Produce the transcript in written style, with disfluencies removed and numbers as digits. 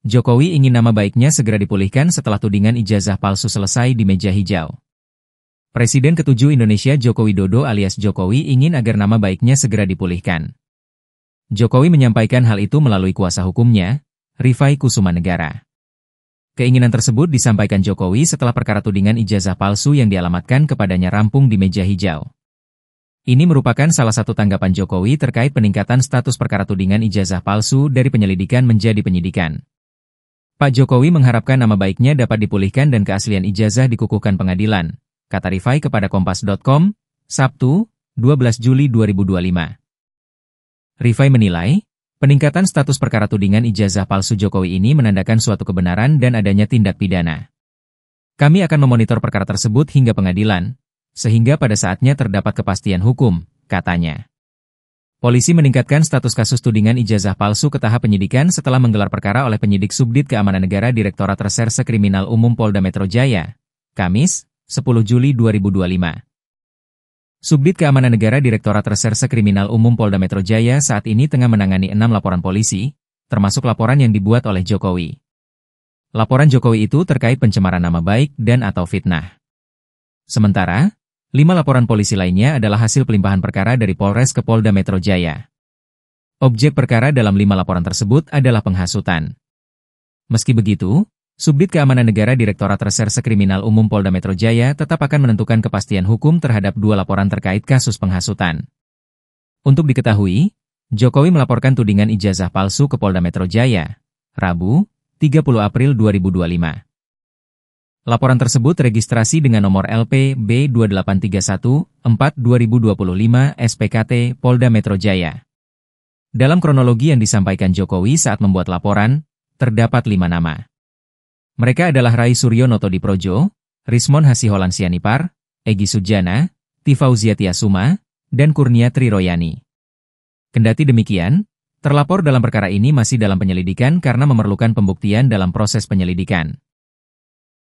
Jokowi ingin nama baiknya segera dipulihkan setelah tudingan ijazah palsu selesai di meja hijau. Presiden ke-7 Indonesia Joko Widodo alias Jokowi ingin agar nama baiknya segera dipulihkan. Jokowi menyampaikan hal itu melalui kuasa hukumnya, Rifai Kusumanegara. Keinginan tersebut disampaikan Jokowi setelah perkara tudingan ijazah palsu yang dialamatkan kepadanya rampung di meja hijau. Ini merupakan salah satu tanggapan Jokowi terkait peningkatan status perkara tudingan ijazah palsu dari penyelidikan menjadi penyidikan. Pak Jokowi mengharapkan nama baiknya dapat dipulihkan dan keaslian ijazah dikukuhkan pengadilan, kata Rifai kepada Kompas.com, Sabtu, 12 Juli 2025. Rifai menilai, peningkatan status perkara tudingan ijazah palsu Jokowi ini menandakan suatu kebenaran dan adanya tindak pidana. Kami akan memonitor perkara tersebut hingga pengadilan, sehingga pada saatnya terdapat kepastian hukum, katanya. Polisi meningkatkan status kasus tudingan ijazah palsu ke tahap penyidikan setelah menggelar perkara oleh penyidik Subdit Keamanan Negara Direktorat Reserse Kriminal Umum Polda Metro Jaya, Kamis, 10 Juli 2025. Subdit Keamanan Negara Direktorat Reserse Kriminal Umum Polda Metro Jaya saat ini tengah menangani 6 laporan polisi, termasuk laporan yang dibuat oleh Jokowi. Laporan Jokowi itu terkait pencemaran nama baik dan atau fitnah. Sementara, 5 laporan polisi lainnya adalah hasil pelimpahan perkara dari Polres ke Polda Metro Jaya. Objek perkara dalam 5 laporan tersebut adalah penghasutan. Meski begitu, Subdit Keamanan Negara Direktorat Reserse Kriminal Umum Polda Metro Jaya tetap akan menentukan kepastian hukum terhadap 2 laporan terkait kasus penghasutan. Untuk diketahui, Jokowi melaporkan tudingan ijazah palsu ke Polda Metro Jaya, Rabu, 30 April 2025. Laporan tersebut registrasi dengan nomor LP B28314-2025 SPKT Polda Metro Jaya. Dalam kronologi yang disampaikan Jokowi saat membuat laporan, terdapat 5 nama. Mereka adalah Rai Suryo Notodiprojo, Rismon Hasiholan Sianipar, Egy Sujana, Tifauzia Tiasuma, dan Kurnia Triroyani. Kendati demikian, terlapor dalam perkara ini masih dalam penyelidikan karena memerlukan pembuktian dalam proses penyelidikan.